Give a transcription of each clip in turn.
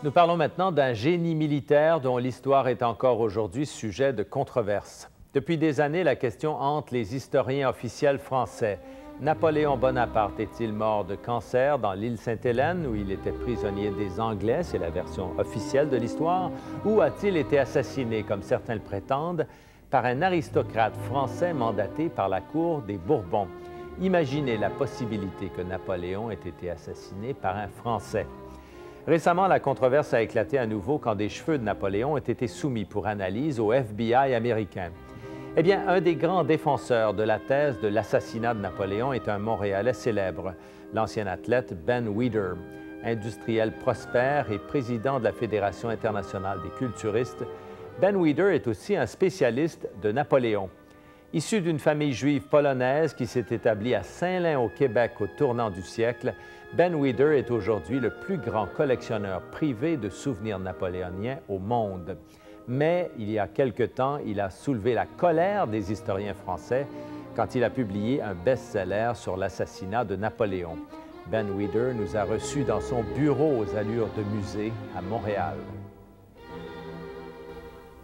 Nous parlons maintenant d'un génie militaire dont l'histoire est encore aujourd'hui sujet de controverse. Depuis des années, la question hante les historiens officiels français. Napoléon Bonaparte est-il mort de cancer dans l'île Sainte-Hélène, où il était prisonnier des Anglais, c'est la version officielle de l'histoire, ou a-t-il été assassiné, comme certains le prétendent, par un aristocrate français mandaté par la cour des Bourbons? Imaginez la possibilité que Napoléon ait été assassiné par un Français. Récemment, la controverse a éclaté à nouveau quand des cheveux de Napoléon ont été soumis pour analyse au FBI américain. Eh bien, un des grands défenseurs de la thèse de l'assassinat de Napoléon est un Montréalais célèbre, l'ancien athlète Ben Weider. Industriel prospère et président de la Fédération internationale des culturistes, Ben Weider est aussi un spécialiste de Napoléon. Issu d'une famille juive polonaise qui s'est établie à Saint-Lin au Québec au tournant du siècle, Ben Weider est aujourd'hui le plus grand collectionneur privé de souvenirs napoléoniens au monde. Mais il y a quelque temps, il a soulevé la colère des historiens français quand il a publié un best-seller sur l'assassinat de Napoléon. Ben Weider nous a reçus dans son bureau aux allures de musée à Montréal.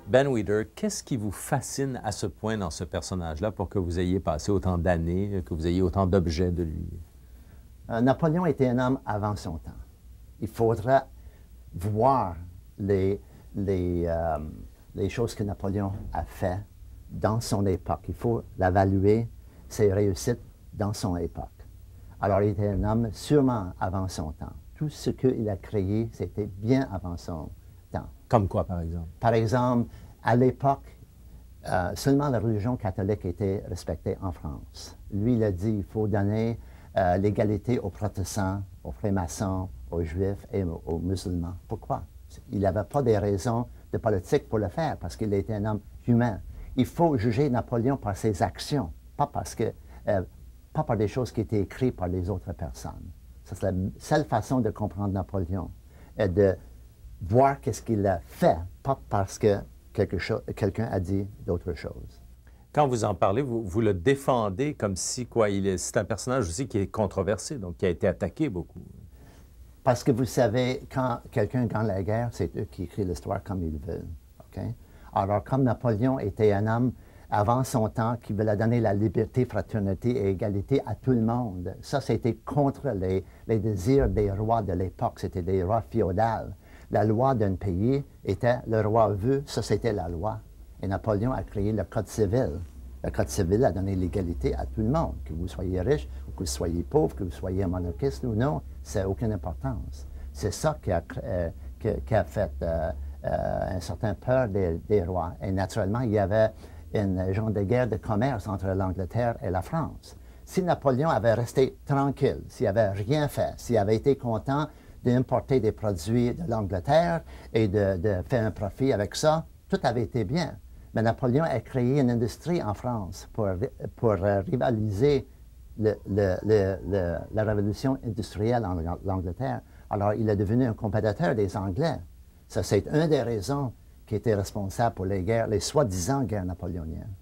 Ben Weider, qu'est-ce qui vous fascine à ce point dans ce personnage-là pour que vous ayez passé autant d'années, que vous ayez autant d'objets de lui? Napoléon était un homme avant son temps. Il faudra voir les choses que Napoléon a fait dans son époque. Il faut l'évaluer, ses réussites dans son époque. Alors, il était un homme sûrement avant son temps. Tout ce qu'il a créé, c'était bien avant son temps. Comme quoi, par exemple? Par exemple, à l'époque, seulement la religion catholique était respectée en France. Lui, il a dit qu'il faut donner l'égalité aux protestants, aux francs-maçons, aux juifs et aux musulmans. Pourquoi? Il n'avait pas des raisons de politique pour le faire, parce qu'il était un homme humain. Il faut juger Napoléon par ses actions, pas par des choses qui étaient écrites par les autres personnes. C'est la seule façon de comprendre Napoléon, de voir qu'est-ce qu'il a fait, pas parce que quelqu'un a dit d'autres choses. Quand vous en parlez, vous le défendez comme si, quoi, c'est un personnage aussi qui est controversé, donc qui a été attaqué beaucoup. Parce que vous savez, quand quelqu'un gagne la guerre, c'est eux qui écrivent l'histoire comme ils veulent. Okay? Alors, comme Napoléon était un homme avant son temps qui voulait donner la liberté, fraternité et égalité à tout le monde, ça, c'était contre les désirs des rois de l'époque. C'était des rois féodaux. La loi d'un pays était, le roi veut, ça, c'était la loi. Et Napoléon a créé le Code civil. Le Code civil a donné l'égalité à tout le monde, que vous soyez riche ou que vous soyez pauvre, que vous soyez monarchiste ou non, ça n'a aucune importance. C'est ça qui a fait une certaine peur des rois. Et naturellement, il y avait une genre de guerre de commerce entre l'Angleterre et la France. Si Napoléon avait resté tranquille, s'il n'avait rien fait, s'il avait été content d'importer des produits de l'Angleterre et de faire un profit avec ça, tout avait été bien. Mais Napoléon a créé une industrie en France pour rivaliser la révolution industrielle en Angleterre. Alors, il est devenu un compétiteur des Anglais. Ça, c'est une des raisons qui était responsable pour les guerres, les soi-disant guerres napoléoniennes.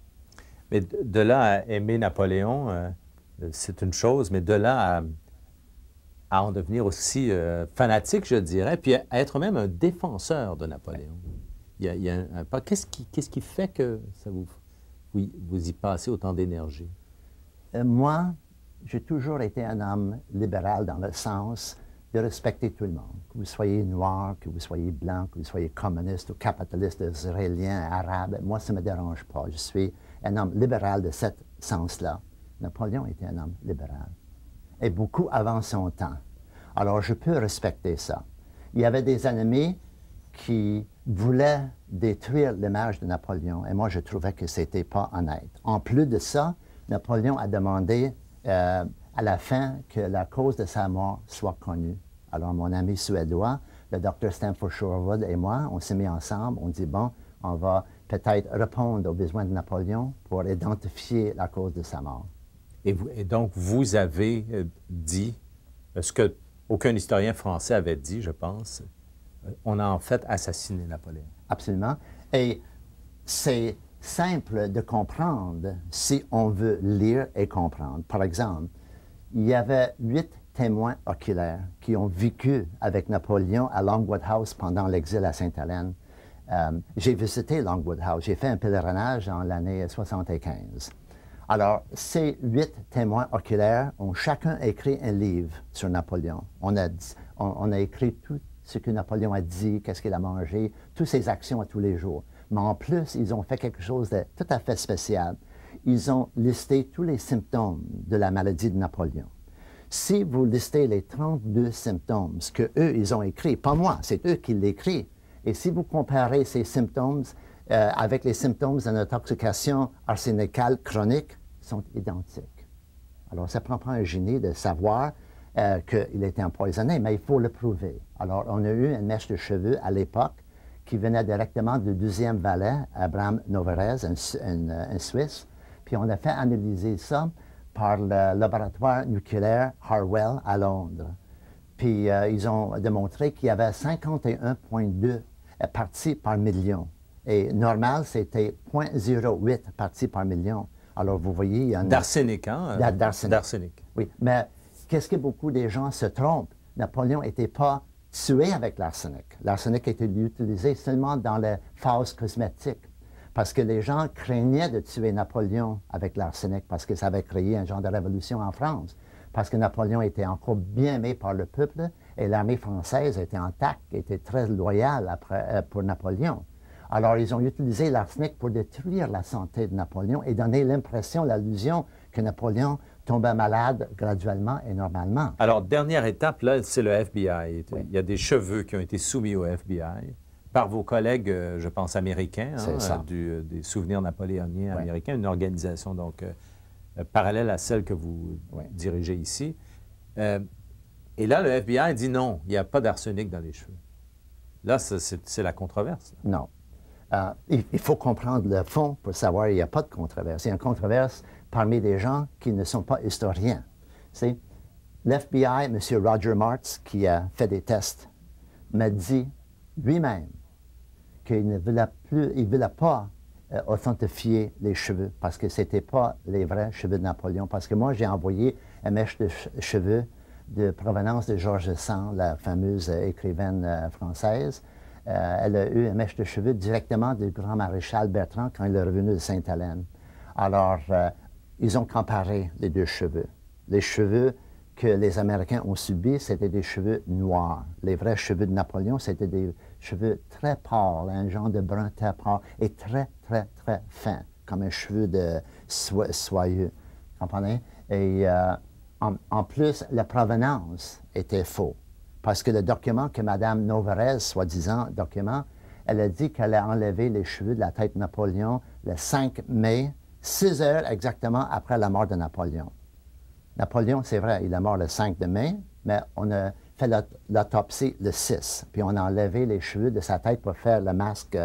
Mais de là à aimer Napoléon, c'est une chose, mais de là à en devenir aussi fanatique, je dirais, puis à être même un défenseur de Napoléon. Qu'est-ce qui fait que ça vous y passez autant d'énergie? Moi, j'ai toujours été un homme libéral dans le sens de respecter tout le monde. Que vous soyez noir, que vous soyez blanc, que vous soyez communiste ou capitaliste, israélien, arabe, moi, ça ne me dérange pas. Je suis un homme libéral de ce sens-là. Napoléon était un homme libéral. Et beaucoup avant son temps. Alors, je peux respecter ça. Il y avait des ennemis qui voulaient détruire l'image de Napoléon, et moi, je trouvais que ce n'était pas honnête. En plus de ça, Napoléon a demandé à la fin que la cause de sa mort soit connue. Alors, mon ami suédois, le docteur Stanford Sherwood et moi, on s'est mis ensemble, on dit, bon, on va peut-être répondre aux besoins de Napoléon pour identifier la cause de sa mort. Et donc, vous avez dit ce qu'aucun historien français avait dit, je pense, on a en fait assassiné Napoléon. Absolument. Et c'est simple de comprendre si on veut lire et comprendre. Par exemple, il y avait 8 témoins oculaires qui ont vécu avec Napoléon à Longwood House pendant l'exil à Sainte-Hélène. J'ai visité Longwood House, j'ai fait un pèlerinage en l'année 75. Alors, ces 8 témoins oculaires ont chacun écrit un livre sur Napoléon. On a écrit tout ce que Napoléon a dit, qu'est-ce qu'il a mangé, toutes ses actions à tous les jours. Mais en plus, ils ont fait quelque chose de tout à fait spécial. Ils ont listé tous les symptômes de la maladie de Napoléon. Si vous listez les 32 symptômes, ce qu'eux, ils ont écrit, pas moi, c'est eux qui l'écrivent, et si vous comparez ces symptômes avec les symptômes d'une intoxication arsénicale chronique, ils sont identiques. Alors, ça prend pas un génie de savoir qu'il était empoisonné, mais il faut le prouver. Alors, on a eu une mèche de cheveux à l'époque qui venait directement du 12e valet, Abraham Novarez, un Suisse, puis on a fait analyser ça par le laboratoire nucléaire Harwell à Londres. Puis ils ont démontré qu'il y avait 51,2 parties par million. Et normal, c'était 0,08 parties par million. Alors, vous voyez, il y a une... D'arsenic, hein? D'arsenic. Oui, mais qu'est-ce que beaucoup des gens se trompent? Napoléon n'était pas tué avec l'arsenic. L'arsenic était utilisé seulement dans les phases cosmétiques. Parce que les gens craignaient de tuer Napoléon avec l'arsenic parce que ça avait créé un genre de révolution en France. Parce que Napoléon était encore bien aimé par le peuple et l'armée française était intacte, était très loyale pour Napoléon. Alors, ils ont utilisé l'arsenic pour détruire la santé de Napoléon et donner l'impression, l'illusion que Napoléon tombait malade graduellement et normalement. Alors, dernière étape, là, c'est le FBI. Oui. Il y a des cheveux qui ont été soumis au FBI par vos collègues, je pense, américains, des souvenirs napoléoniens américains, une organisation donc parallèle à celle que vous dirigez ici. Et là, le FBI dit non, il n'y a pas d'arsenic dans les cheveux. Là, c'est la controverse. Non. Il faut comprendre le fond pour savoir qu'il n'y a pas de controverse. Il y a une controverse parmi des gens qui ne sont pas historiens. L'FBI, M. Roger Martz, qui a fait des tests, m'a dit lui-même qu'il ne voulait pas authentifier les cheveux parce que ce n'étaient pas les vrais cheveux de Napoléon. Parce que moi, j'ai envoyé une mèche de cheveux de provenance de George Sand, la fameuse écrivaine française. Elle a eu une mèche de cheveux directement du grand maréchal Bertrand quand il est revenu de Sainte-Hélène. Alors, ils ont comparé les deux cheveux. Les cheveux que les Américains ont subis, c'était des cheveux noirs. Les vrais cheveux de Napoléon, c'était des cheveux très pâles, un genre de brun très pâle et très, très, très fin, comme un cheveu de soyeux. Comprenez? Et en plus, la provenance était faux. Parce que le document que Mme Novarez, soi-disant document, elle a dit qu'elle a enlevé les cheveux de la tête de Napoléon le 5 mai, 6 heures exactement après la mort de Napoléon. Napoléon, c'est vrai, il est mort le 5 mai, mais on a fait l'autopsie le 6, puis on a enlevé les cheveux de sa tête pour faire le masque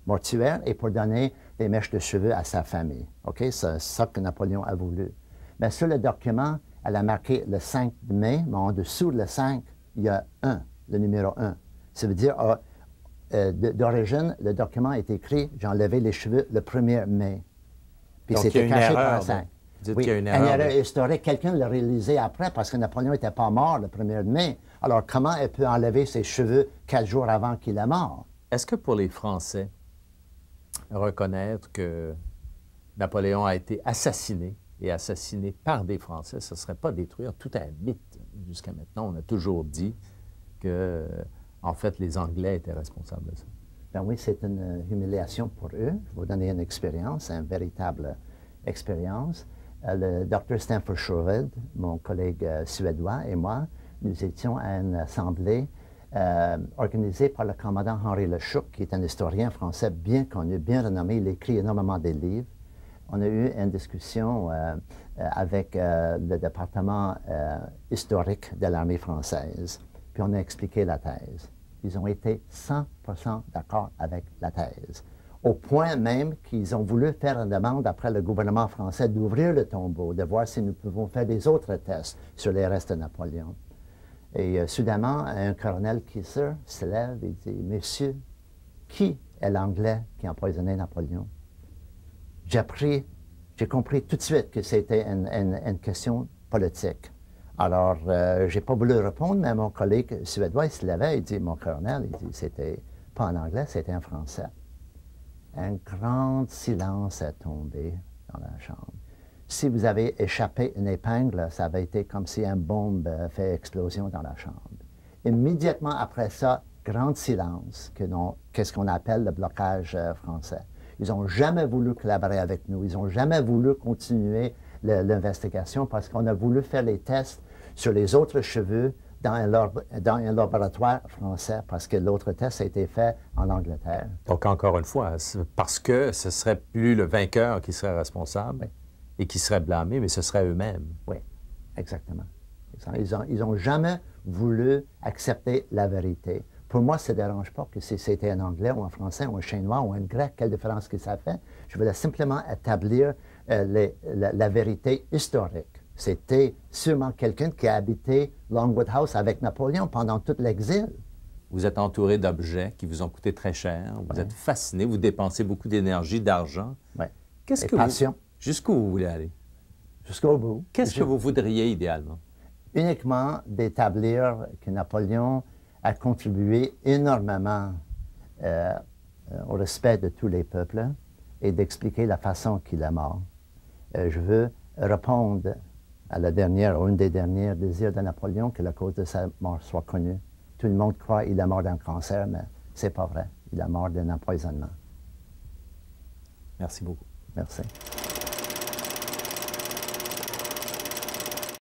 mortuaire et pour donner des mèches de cheveux à sa famille. OK? C'est ça que Napoléon a voulu. Mais sur le document, elle a marqué le 5 mai, mais en dessous de le 5, il y a 1, le numéro 1. Ça veut dire, d'origine, le document est écrit, j'ai enlevé les cheveux le 1er mai. Puis c'était caché par le 5. Dites oui, qu'il y a une erreur. Une erreur historique. Quelqu'un l'a réalisé après parce que Napoléon n'était pas mort le 1er mai. Alors, comment elle peut enlever ses cheveux 4 jours avant qu'il est mort? Est-ce que pour les Français, reconnaître que Napoléon a été assassiné et assassiné par des Français, ce ne serait pas détruire tout un mythe? Jusqu'à maintenant, on a toujours dit que, en fait, les Anglais étaient responsables de ça. Ben oui, c'est une humiliation pour eux. Je vais vous donner une expérience, une véritable expérience. Le Dr. Stanford Sherwood, mon collègue suédois et moi, nous étions à une assemblée organisée par le commandant Henri Lechuc, qui est un historien français bien connu, bien renommé. Il écrit énormément de livres. On a eu une discussion avec le département historique de l'armée française, puis on a expliqué la thèse. Ils ont été 100% d'accord avec la thèse. Au point même qu'ils ont voulu faire une demande après le gouvernement français d'ouvrir le tombeau, de voir si nous pouvons faire des autres tests sur les restes de Napoléon. Et soudainement, un colonel Kisser se lève et dit « Monsieur, qui est l'Anglais qui a empoisonné Napoléon? » J'ai compris tout de suite que c'était une question politique. Alors, je n'ai pas voulu répondre, mais mon collègue suédois, il se levait, il dit, mon colonel, il dit, c'était pas en anglais, c'était en français. Un grand silence est tombé dans la chambre. Si vous avez échappé une épingle, ça avait été comme si une bombe fait explosion dans la chambre. Immédiatement après ça, grand silence, qu'est-ce qu'on appelle le blocage français. Ils n'ont jamais voulu collaborer avec nous, ils n'ont jamais voulu continuer l'investigation parce qu'on a voulu faire les tests sur les autres cheveux dans un laboratoire français parce que l'autre test a été fait en Angleterre. Donc, encore une fois, parce que ce serait plus le vainqueur qui serait responsable et qui serait blâmé, mais ce serait eux-mêmes. Oui, exactement. Ils n'ont jamais voulu accepter la vérité. Pour moi, ça ne dérange pas que si c'était un Anglais ou un Français ou un Chinois ou un Grec, quelle différence que ça fait. Je voulais simplement établir la vérité historique. C'était sûrement quelqu'un qui a habité Longwood House avec Napoléon pendant tout l'exil. Vous êtes entouré d'objets qui vous ont coûté très cher. Vous êtes fasciné, vous dépensez beaucoup d'énergie, d'argent. Oui. Qu'est-ce que passion. Jusqu'où vous voulez aller? Jusqu'au bout. Qu'est-ce que vous voudriez idéalement? Uniquement d'établir que Napoléon a contribué énormément au respect de tous les peuples et d'expliquer la façon qu'il est mort. Je veux répondre à la dernière, ou une des dernières désirs de Napoléon, que la cause de sa mort soit connue. Tout le monde croit qu'il est mort d'un cancer, mais c'est pas vrai. Il est mort d'un empoisonnement. Merci beaucoup. Merci.